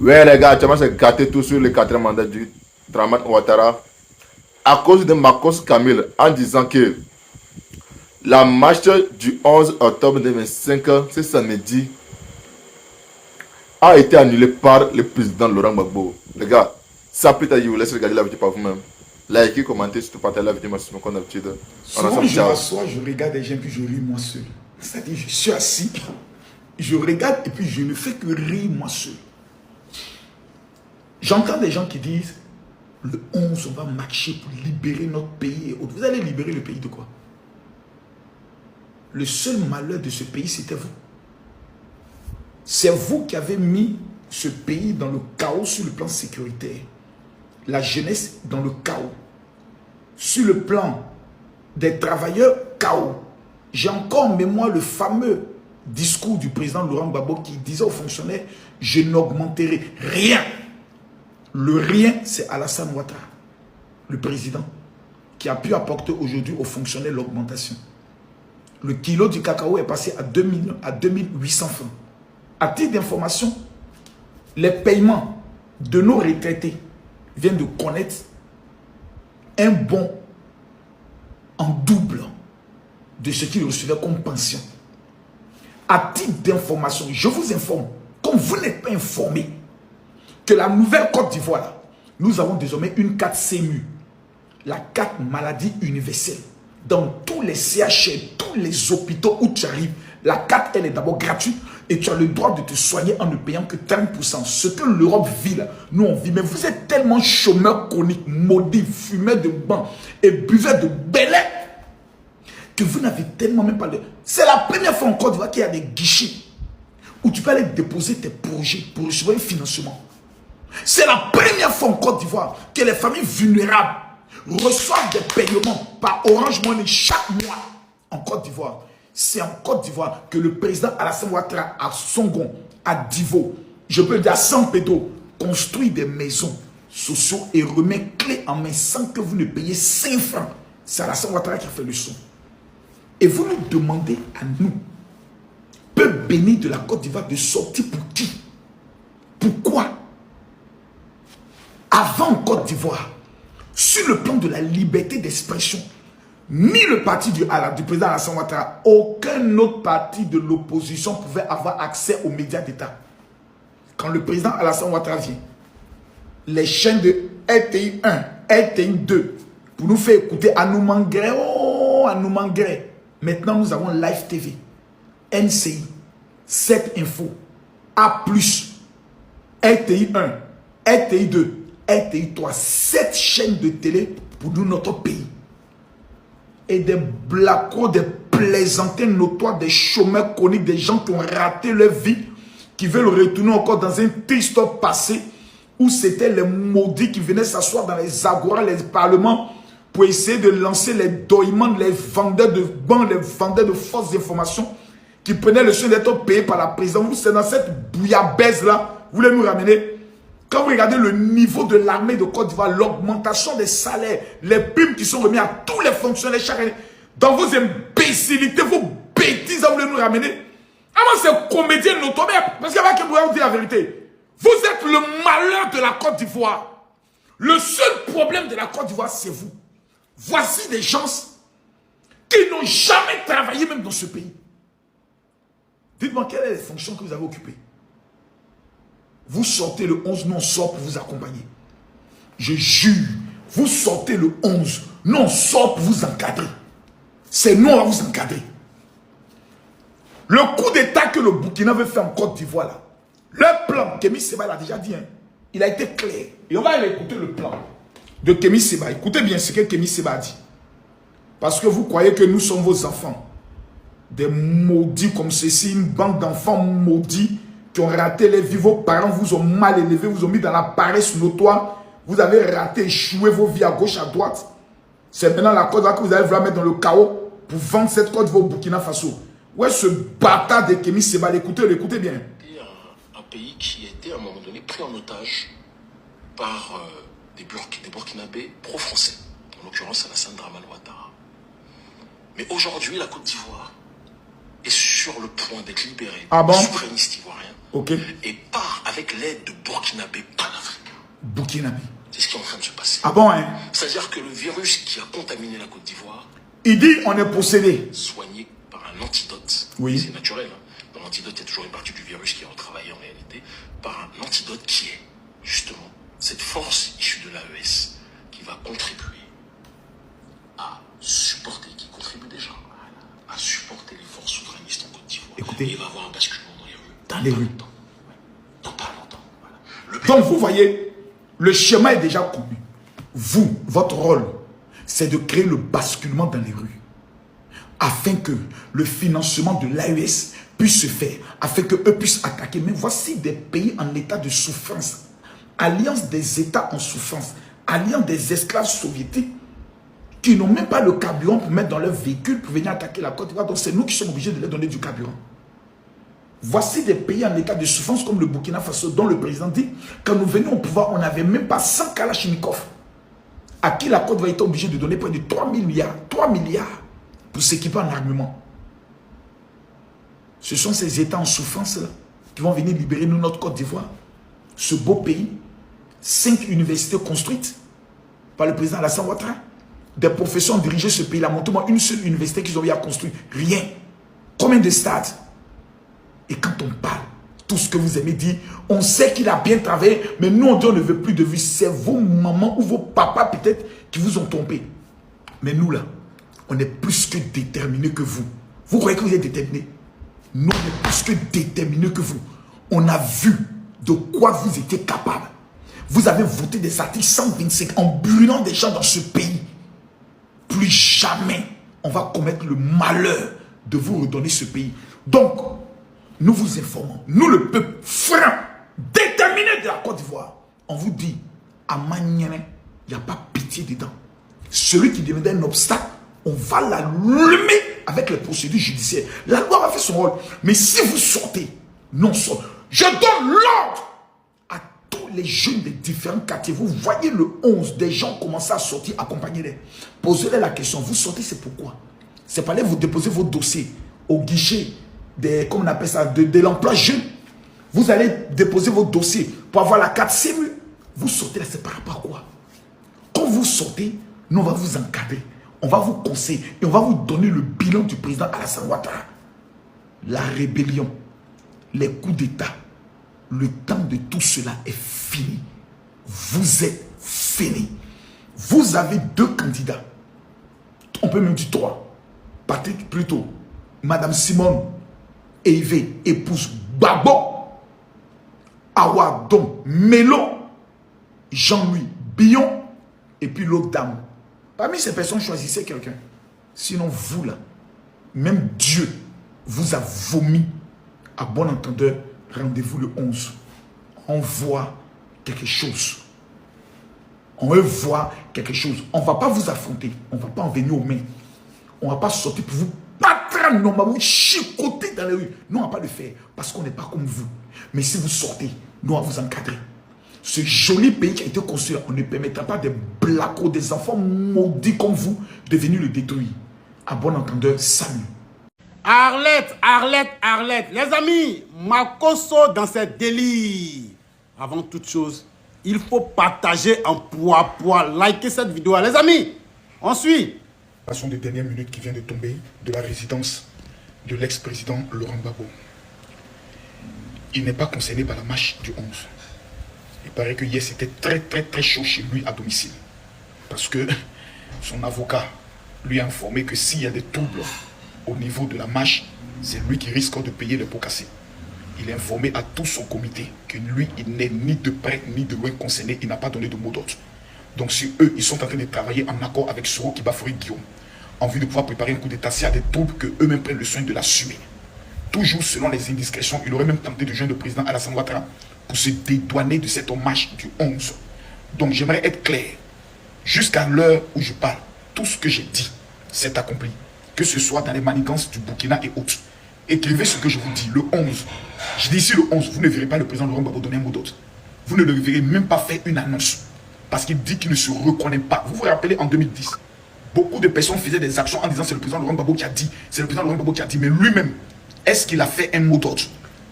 Ouais, les gars, actuellement, c'est gâté tout sur le quatrième mandat du Draman Ouattara à cause de Marcos Camille en disant que la marche du 11 octobre 2025, ce samedi, a été annulée par le président Laurent Gbagbo. Les gars, ça peut être, je vous laisse regarder la vidéo par vous-même. Likez, commentez, surtout partagez la vidéo maximum comme d'habitude. Souvent, je m'assois, je regarde les gens, puis je ris moi seul. C'est-à-dire, je suis assis, je regarde et puis je ne fais que rire moi seul. J'entends des gens qui disent, le 11, on va marcher pour libérer notre pays. Vous allez libérer le pays de quoi? Le seul malheur de ce pays, c'était vous. C'est vous qui avez mis ce pays dans le chaos sur le plan sécuritaire. La jeunesse dans le chaos. Sur le plan des travailleurs, chaos. J'ai encore en mémoire le fameux discours du président Laurent Gbagbo qui disait aux fonctionnaires, je n'augmenterai rien. Le rien, c'est Alassane Ouattara, le président, qui a pu apporter aujourd'hui aux fonctionnaires l'augmentation. Le kilo du cacao est passé à 2800 francs. À titre d'information, les paiements de nos retraités viennent de connaître un bond en double de ce qu'ils recevaient comme pension. À titre d'information, je vous informe, comme vous n'êtes pas informé, que la nouvelle Côte d'Ivoire, nous avons désormais une carte CMU, la carte maladie universelle. Dans tous les CHR, tous les hôpitaux où tu arrives, la carte, elle est d'abord gratuite et tu as le droit de te soigner en ne payant que 30%. Ce que l'Europe vit là, nous on vit. Mais vous êtes tellement chômeurs chroniques, maudits, fumeurs de banc et buveurs de belais que vous n'avez tellement même pas de... C'est la première fois en Côte d'Ivoire qu'il y a des guichets où tu peux aller déposer tes projets pour recevoir un financement. C'est la première fois en Côte d'Ivoire que les familles vulnérables reçoivent des paiements par Orange Money chaque mois en Côte d'Ivoire. C'est en Côte d'Ivoire que le président Alassane Ouattara à Songon, à Divo, je peux dire à San Pedro, construit des maisons sociaux et remet clé en main sans que vous ne payiez 5 francs. C'est Alassane Ouattara qui a fait le son. Et vous nous demandez à nous, peuple béni de la Côte d'Ivoire, de sortir pour qui? Pourquoi? Avant en Côte d'Ivoire, sur le plan de la liberté d'expression, ni le parti du président Alassane Ouattara, aucun autre parti de l'opposition pouvait avoir accès aux médias d'État. Quand le président Alassane Ouattara vient, les chaînes de RTI 1, RTI 2, pour nous faire écouter Anoumangre, oh Anoumangre. Maintenant, nous avons Live TV, NCI, 7 Info, A+, RTI 1, RTI 2, RTI 3, 7 chaînes de télé pour nous, notre pays. Et des blacos, des plaisantins notoires, des chômeurs chroniques, des gens qui ont raté leur vie, qui veulent retourner encore dans un triste passé où c'était les maudits qui venaient s'asseoir dans les agoras, les parlements, pour essayer de lancer les doïments, les vendeurs de bancs, les vendeurs de fausses informations, qui prenaient le soin d'être payés par la présidence. C'est dans cette bouillabaisse-là, vous voulez nous ramener. Quand vous regardez le niveau de l'armée de Côte d'Ivoire, l'augmentation des salaires, les primes qui sont remises à tous les fonctionnaires chaque année, dans vos imbécilités, vos bêtises, vous voulez nous ramener. Ah, moi, c'est comédien notoire, parce qu'il y a qui vous dire la vérité. Vous êtes le malheur de la Côte d'Ivoire. Le seul problème de la Côte d'Ivoire, c'est vous. Voici des gens qui n'ont jamais travaillé même dans ce pays. Dites-moi, quelles sont les fonctions que vous avez occupées? Vous sortez le 11, nous on sort pour vous accompagner. Je jure, vous sortez le 11, nous on sort pour vous encadrer. C'est nous à vous encadrer. Le coup d'état que le Burkina veut faire en Côte d'Ivoire là, le plan, Kémy Séba l'a déjà dit, hein, il a été clair. Et on va aller écouter le plan de Kémy Séba. Écoutez bien ce que Kémy Séba a dit. Parce que vous croyez que nous sommes vos enfants. Des maudits comme ceci, une bande d'enfants maudits qui ont raté les vies, vos parents vous ont mal élevé, vous ont mis dans la paresse notoire, vous avez raté, échoué vos vies à gauche, à droite. C'est maintenant la Côte d'Ivoire que vous allez vouloir mettre dans le chaos pour vendre cette Côte d'Ivoire au Burkina Faso. Ouais, ce bâtard de Kémy Séba, l'écoutez bien. Un pays qui était à un moment donné pris en otage par des Burkinabés pro-français, en l'occurrence Alassane Dramane Ouattara. Mais aujourd'hui, la Côte d'Ivoire est sur le point d'être libéré Ah bon? souverainiste ivoirien. Ok. Et part avec l'aide de Burkinabé panafricain. Burkinabé. C'est ce qui est en train de se passer. Ah bon, hein? C'est-à-dire que le virus qui a contaminé la Côte d'Ivoire, Il dit on est possédé. soigné par un antidote, Oui. c'est naturel. Hein. Dans l'antidote, il y a toujours une partie du virus qui est retravaillée en réalité, par un antidote qui est justement cette force issue de l'AES qui va contribuer à supporter, qui contribue déjà à supporter les forces souverainistes en Côte d'Ivoire. Écoutez. Et il va y avoir un basculement dans les rues. Dans les rues. Dans pas longtemps. Voilà. Le Donc vous voyez, le schéma est déjà connu. Vous, votre rôle, c'est de créer le basculement dans les rues. Afin que le financement de l'AES puisse se faire. Afin qu'eux puissent attaquer. Mais voici des pays en état de souffrance. Alliance des États en souffrance. Alliance des esclaves soviétiques qui n'ont même pas le carburant pour mettre dans leur véhicule pour venir attaquer la Côte d'Ivoire. Donc c'est nous qui sommes obligés de leur donner du carburant. Voici des pays en état de souffrance comme le Burkina Faso, dont le président dit, quand nous venions au pouvoir, on n'avait même pas 100 Kalachnikov, à qui la Côte d'Ivoire était obligée de donner près de 3 milliards pour s'équiper en armement. Ce sont ces États en souffrance là qui vont venir libérer nous, notre Côte d'Ivoire, ce beau pays. 5 universités construites par le président Alassane Ouattara. Des professeurs ont dirigé ce pays-là. Montrez-moi une seule université qu'ils ont eu à construire. Rien. Combien de stades? Et quand on parle, tout ce que vous aimez dire, on sait qu'il a bien travaillé, mais nous, on dit on ne veut plus de vie. C'est vos mamans ou vos papas peut-être qui vous ont trompé. Mais nous, là, on est plus que déterminés que vous. Vous croyez que vous êtes déterminés? Nous, on est plus que déterminés que vous. On a vu de quoi vous étiez capable. Vous avez voté des articles 125 en brûlant des gens dans ce pays. Plus jamais on va commettre le malheur de vous redonner ce pays. Donc, nous vous informons, nous le peuple franc, déterminé de la Côte d'Ivoire, on vous dit, à Manienne, il n'y a pas pitié dedans. Celui qui deviendrait un obstacle, on va l'allumer avec les procédures judiciaires. La loi va faire son rôle. Mais si vous sortez, non sort. Je donne l'ordre à tous les jeunes des différents quartiers. Vous voyez le 11, des gens commencent à sortir, accompagnez-les. Posez-les la question, vous sortez, c'est pourquoi? C'est pas là vous déposez vos dossiers au guichet comment on appelle ça, de l'emploi jeune. Vous allez déposer vos dossiers pour avoir la carte CMU. Vous sortez là, c'est par rapport à quoi? Quand vous sortez, nous on va vous encadrer. On va vous conseiller et on va vous donner le bilan du président Alassane Ouattara. La rébellion, les coups d'État, le temps de tout cela est fini. Vous êtes fini. Vous avez 2 candidats. On peut même dire 3. Patrick plutôt. Madame Simone Eivé, épouse Babo. Awadon Melo. Jean-Louis Billon. Et puis l'autre dame. Parmi ces personnes, choisissez quelqu'un. Sinon, vous là, même Dieu vous a vomi. À bon entendeur, rendez-vous le 11. On voit quelque chose. On veut voir quelque chose. On ne va pas vous affronter. On ne va pas en venir aux mains. On ne va pas sortir pour vous battre, non, on va vous chicoter dans les rues. Nous, on ne va pas le faire parce qu'on n'est pas comme vous. Mais si vous sortez, nous, on va vous encadrer. Ce joli pays qui a été construit, on ne permettra pas des blacos, des enfants maudits comme vous de venir le détruire. À bon entendeur, salut. Arlette, Arlette, Arlette. Les amis, Makosso dans ses délires. Avant toute chose, il faut partager en poids, liker cette vidéo. Les amis, on suit. Passons des dernières minutes qui vient de tomber de la résidence de l'ex-président Laurent Gbagbo. Il n'est pas concerné par la marche du 11. Il paraît que hier c'était très chaud chez lui à domicile. Parce que son avocat lui a informé que s'il y a des troubles au niveau de la marche, c'est lui qui risque de payer les pots cassés. Il a informé à tout son comité que lui, il n'est ni de près ni de loin concerné, il n'a pas donné de mot d'ordre. Donc si eux, ils sont en train de travailler en accord avec Soro Kibafori Guillaume, en vue de pouvoir préparer un coup d'état, s'il y a des troubles, qu'eux-mêmes prennent le soin de l'assumer. Toujours selon les indiscrétions, il aurait même tenté de joindre le président Alassane Ouattara pour se dédouaner de cette marche du 11. Donc j'aimerais être clair. Jusqu'à l'heure où je parle, tout ce que j'ai dit s'est accompli. Que ce soit dans les manigances du Burkina et autres. Écrivez ce que je vous dis, le 11. Je dis ici le 11, vous ne verrez pas le président Laurent Gbagbo donner un mot d'ordre. Vous ne le verrez même pas faire une annonce. Parce qu'il dit qu'il ne se reconnaît pas. Vous vous rappelez en 2010, beaucoup de personnes faisaient des actions en disant c'est le président Laurent Gbagbo qui a dit, c'est le président Laurent Gbagbo qui a dit, mais lui-même, Est-ce qu'il a fait un mot d'ordre?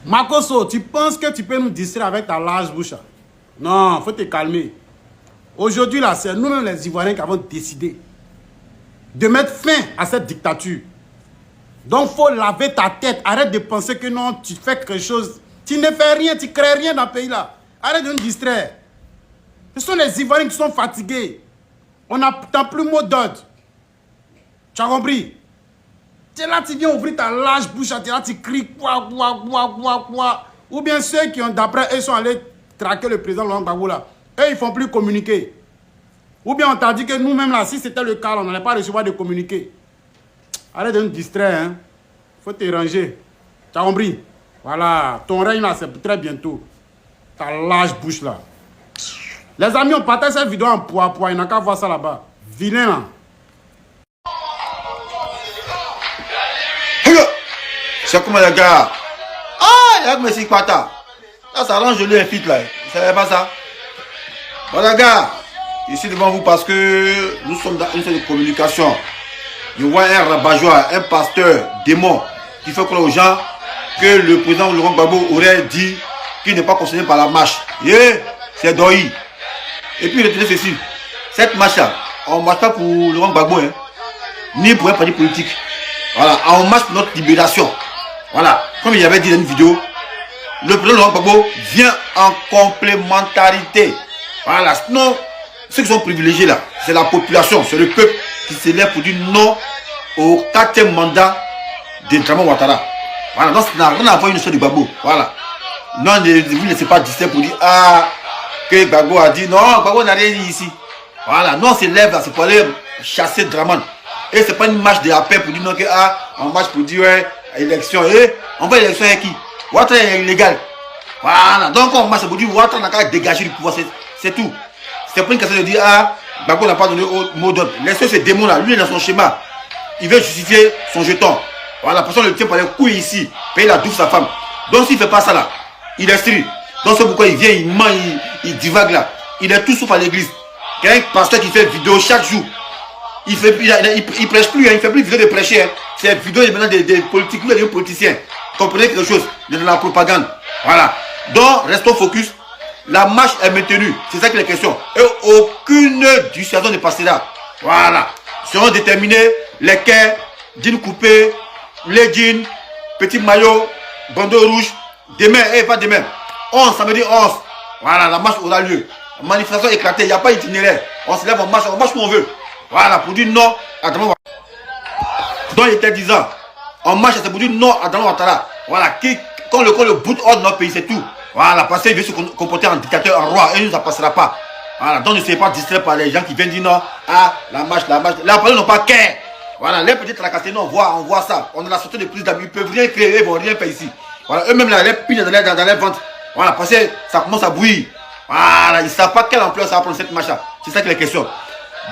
Makosso, tu penses que tu peux nous distraire avec ta large bouche? Non, faut te calmer. Aujourd'hui, là, c'est nous-mêmes les Ivoiriens qui avons décidé de mettre fin à cette dictature. Donc, faut laver ta tête. Arrête de penser que non, tu fais quelque chose. Tu ne fais rien, tu crées rien dans le pays-là. Arrête de nous distraire. Ce sont les Ivoiriens qui sont fatigués. On n'a plus mot d'ordre. Tu as compris? Tu es là, tu viens ouvrir ta large bouche, tu es là, tu cries quoi. Ou bien ceux qui ont, d'après eux, sont allés traquer le président Laurent Gbagbo là. Eux, ils ne font plus communiquer. Ou bien on t'a dit que nous-mêmes là, si c'était le cas, on n'allait pas recevoir de communiqué. Arrête de nous distraire, hein. Faut te ranger. Tu as compris? Voilà, ton règne là, c'est très bientôt. Ta large bouche là. Les amis, on partage cette vidéo en poids. Il n'y a qu'à voir ça là-bas. Vilain là. C'est comment les gars? Ah, il y a que Messi Kwata. Là, ça rend joli un fit là. Vous savez pas ça? Bon les gars, je suis devant vous parce que nous sommes dans une sorte de communication. Je vois un rabat-joie, un pasteur démon qui fait croire aux gens que le président Laurent Gbagbo aurait dit qu'il n'est pas concerné par la marche. Yeah, c'est Doi. Et puis retenez ceci, cette marche-là, on ne marche pas pour Laurent Gbagbo, hein, ni pour un parti politique. Voilà, on marche pour notre libération. Voilà, comme il avait dit dans une vidéo, le président Laurent Gbagbo vient en complémentarité. Voilà, sinon, ceux qui sont privilégiés là, c'est la population, c'est le peuple qui s'élève pour dire non au 4e mandat de Dramane Ouattara. Voilà, donc ça n'a rien à voir avec une histoire de Gbagbo. Voilà. Non, vous ne laissez pas distraire pour dire ah, que Gbagbo a dit non, Gbagbo n'a rien dit ici. Voilà, nous on s'élève là, c'est pour aller chasser Dramane. Et c'est pas une marche de la paix pour dire non, que ah, on marche pour dire ouais, élection. Et on va élection avec qui? Ouattara est illégal. Voilà, donc on marche pour dire Ouattara n'a qu'à dégager du pouvoir, c'est tout. C'est pas une question de dire ah, Gbagbo n'a pas donné au mot d'ordre. Laissez ce démon là, lui il est dans son schéma. Il veut justifier son jeton. Voilà, personne ne le tient par les couilles ici. Payer la douce sa femme. Donc s'il ne fait pas ça là, il est stérilet. Donc c'est pourquoi il vient, il ment, il divague là. Il est tout sauf à l'église. Il y a un pasteur qui fait vidéo chaque jour. Il prêche plus, hein, il fait plus de vidéos de prêcher. Hein. C'est vidéo maintenant des politiques, des politiciens. Comprenez quelque chose, de la propagande. Voilà. Donc restons focus. La marche est maintenue. C'est ça qui est la question. Et aucune dissuasion ne passera. Voilà. Seront déterminés les quais, jeans coupés, les jeans, petit maillot, bandeau rouge. Demain, pas demain. 11, samedi 11. Voilà, la marche aura lieu. Manifestation éclatée, il n'y a pas d'itinéraire. On se lève, on marche où on veut. Voilà, pour dire non à Dramane Ouattara. Donc il était 10 ans. On marche, c'est pour dire non à Dramane Ouattara. Voilà, quand le bout hors de notre pays, c'est tout. Voilà, parce qu'il veut se comporter en dictateur, en roi, et nous, ça ne passera pas. Voilà, donc ne soyez pas distraits par les gens qui viennent dire non, ah, la marche. La parole n'ont pas qu'un. Voilà, les petits tracassés, on voit ça. On a la sortie de prise d'amis, ils peuvent rien créer, ils ne vont rien faire ici. Voilà, eux-mêmes, là, les pines dans les ventres. Voilà, parce que ça commence à bouillir. Voilà, ils ne savent pas quelle ampleur ça va prendre cette marche-là. C'est ça qui est la question.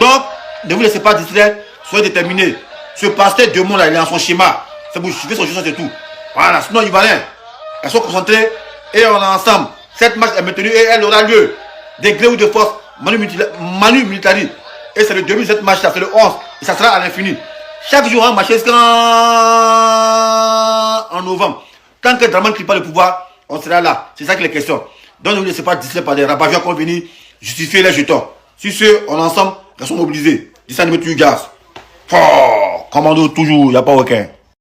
Donc, ne vous laissez pas distraire, soyez déterminés. Ce pasteur de monde là, il est dans son schéma. C'est pour suivre son schéma, c'est tout. Voilà, sinon, il va rien. Elles sont concentrées et on est ensemble. Cette marche est maintenue et elle aura lieu. Des gré ou de force, Manu Militari. Et c'est le 2000, cette marche là, c'est le 11. Et ça sera à l'infini. Chaque jour, on va marcher jusqu'en novembre. Tant que Dramane ne quitte pas le pouvoir, on sera là. C'est ça qui est la question. Donc ne vous laissez pas distraire par des rabat-joie qui vont venir justifier les jetons. Si ceux, on est ensemble, restons mobilisés. Descendez-moi, tu gaz. Commando toujours, il n'y a pas aucun.